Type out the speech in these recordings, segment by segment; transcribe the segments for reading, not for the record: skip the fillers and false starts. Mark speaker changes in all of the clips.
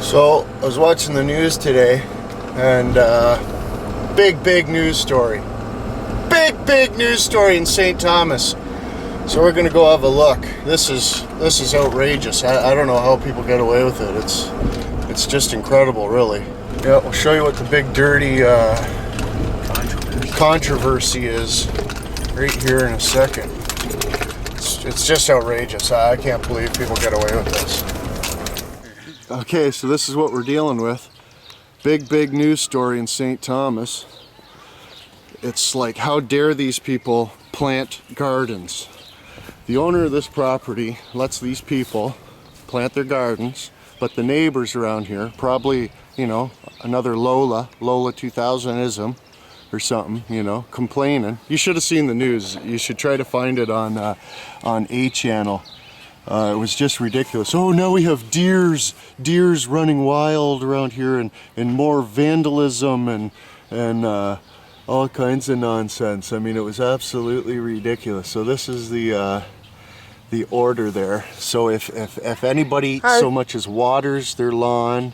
Speaker 1: So I was watching the news today, and big news story. Big news story in St. Thomas. So we're gonna go have a look. This is outrageous. I don't know how people get away with it. It's just incredible, really. Yeah, we'll show you what the big dirty controversy is right here in a second. It's just outrageous. I can't believe people get away with this. Okay, so this is what we're dealing with. Big news story in St. Thomas. It's like, how dare these people plant gardens? The owner of this property lets these people plant their gardens, but the neighbors around here, probably, you know, another Lola 2000ism or something, you know, complaining. You should have seen the news. You should try to find it on A channel. It was just ridiculous. Oh, now we have deers running wild around here, and more vandalism and all kinds of nonsense. I mean, it was absolutely ridiculous. So this is the order there. So if anybody so much as waters their lawn,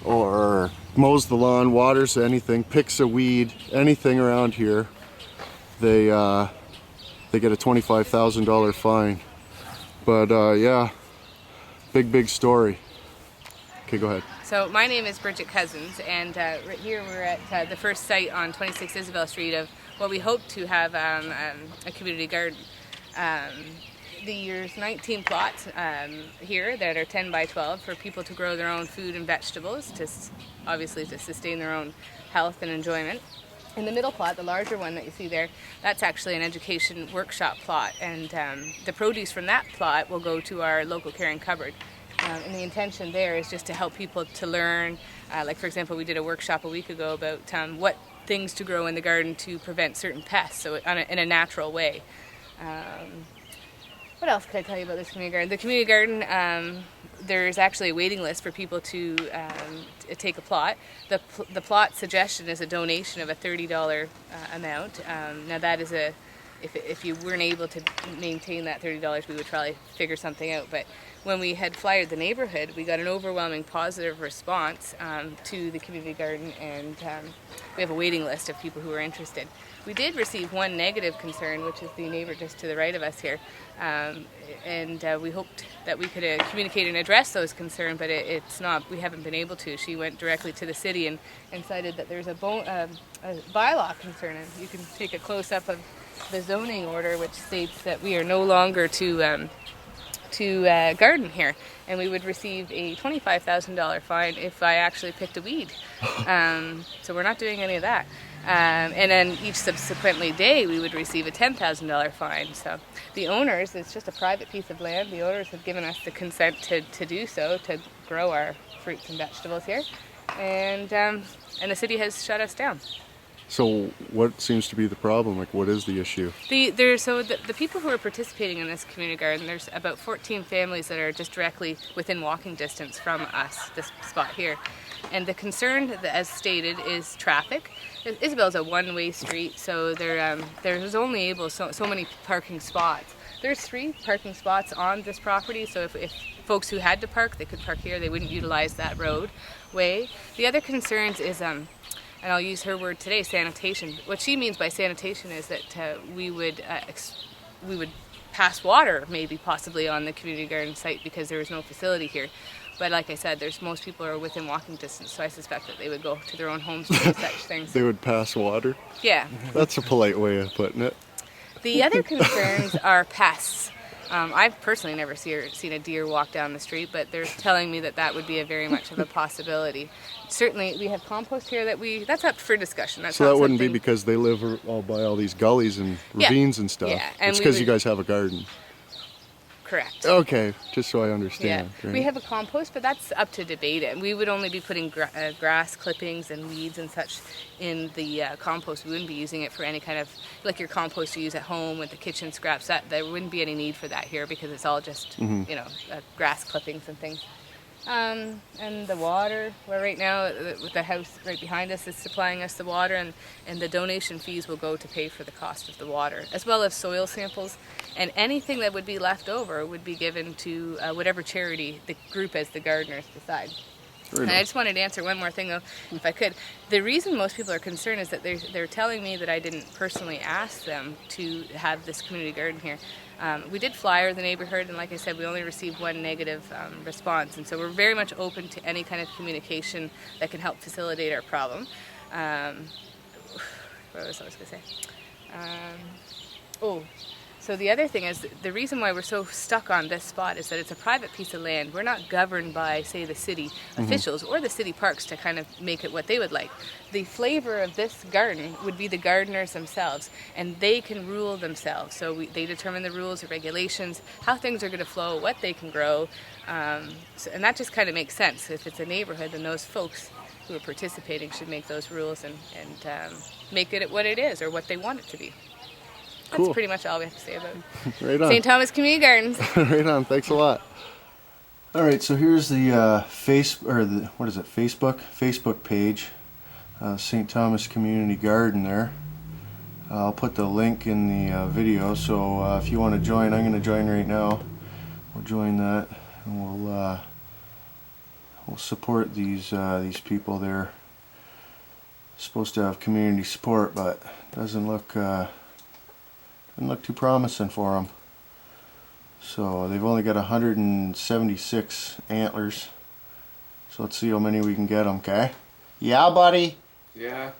Speaker 1: or mows the lawn, waters anything, picks a weed, anything around here, they get a $25,000 fine. But yeah, big story. Okay, go ahead.
Speaker 2: So my name is Bridget Cousins, and right here we're at the first site on 26 Isabel Street of what we hope to have a community garden. There's 19 plots here that are 10 by 12 for people to grow their own food and vegetables, obviously to sustain their own health and enjoyment. In the middle plot, the larger one that you see there, that's actually an education workshop plot, and the produce from that plot will go to our local caring cupboard. And the intention there is just to help people to learn, like for example, we did a workshop a week ago about what things to grow in the garden to prevent certain pests, so in a natural way. What else could I tell you about this community garden? The community garden, there's actually a waiting list for people to take a plot. The plot suggestion is a donation of a $30 amount. Now that is if you weren't able to maintain that $30, we would probably figure something out. But when we had flyered the neighborhood, we got an overwhelming positive response to the community garden, and we have a waiting list of people who are interested. We did receive one negative concern, which is the neighbor just to the right of us here, and we hoped that we could communicate and address those concerns, but it's not. We haven't been able to. She went directly to the city and cited that there's a bylaw concern, and you can take a close-up of the zoning order, which states that we are no longer to garden here, and we would receive a $25,000 fine if I actually picked a weed. So we're not doing any of that. And then each subsequently day we would receive a $10,000 fine. So the owners, it's just a private piece of land, the owners have given us the consent to do so, to grow our fruits and vegetables here, and the city has shut us down.
Speaker 1: So what seems to be the problem? Like, what is the issue?
Speaker 2: The people who are participating in this community garden, there's about 14 families that are just directly within walking distance from us, this spot here. And the concern, as stated, is traffic. Isabel's a one-way street, so there's only so many parking spots. There's 3 parking spots on this property, so if folks who had to park, they could park here. They wouldn't utilize that roadway. The other concerns is, and I'll use her word today, sanitation. What she means by sanitation is that we would pass water, maybe possibly, on the community garden site because there is no facility here. But like I said, most people are within walking distance, so I suspect that they would go to their own homes to do such things.
Speaker 1: They would pass water?
Speaker 2: Yeah.
Speaker 1: That's a polite way of putting it.
Speaker 2: The other concerns are pests. I've personally never seen a deer walk down the street, but they're telling me that would be very much of a possibility. Certainly, we have compost here that's up for discussion.
Speaker 1: So that wouldn't be because they live all by all these gullies and ravines and stuff.
Speaker 2: Yeah,
Speaker 1: it's because you guys have a garden.
Speaker 2: Correct.
Speaker 1: Okay, just so I understand.
Speaker 2: Yeah, we have a compost, but that's up to debate. And we would only be putting grass clippings and weeds and such in the compost. We wouldn't be using it for any kind of, like your compost you use at home with the kitchen scraps. There wouldn't be any need for that here because it's all just, grass clippings and things. And the water, well, right now the house right behind us is supplying us the water, and the donation fees will go to pay for the cost of the water, as well as soil samples, and anything that would be left over would be given to whatever charity the group as the gardeners decide. And I just wanted to answer one more thing, though, if I could. The reason most people are concerned is that they're telling me that I didn't personally ask them to have this community garden here. We did flyer the neighborhood, and like I said, we only received one negative response. And so we're very much open to any kind of communication that can help facilitate our problem. What was I going to say? So the other thing is, the reason why we're so stuck on this spot is that it's a private piece of land. We're not governed by, say, the city officials or the city parks to kind of make it what they would like. The flavor of this garden would be the gardeners themselves, and they can rule themselves. So they determine the rules, the regulations, how things are going to flow, what they can grow, and that just kind of makes sense. If it's a neighborhood, then those folks who are participating should make those rules and make it what it is or what they want it to be. That's pretty much all we have to say about
Speaker 1: Right on.
Speaker 2: St. Thomas Community Gardens.
Speaker 1: Right on. Thanks a lot. All right, so here's the Facebook page, St. Thomas Community Garden there. I'll put the link in the video, so if you want to join, I'm going to join right now. We'll join that, and we'll support these people. They're supposed to have community support, but doesn't look too promising for them. So they've only got 176 antlers. So let's see how many we can get them, okay? Yeah, buddy?
Speaker 3: Yeah.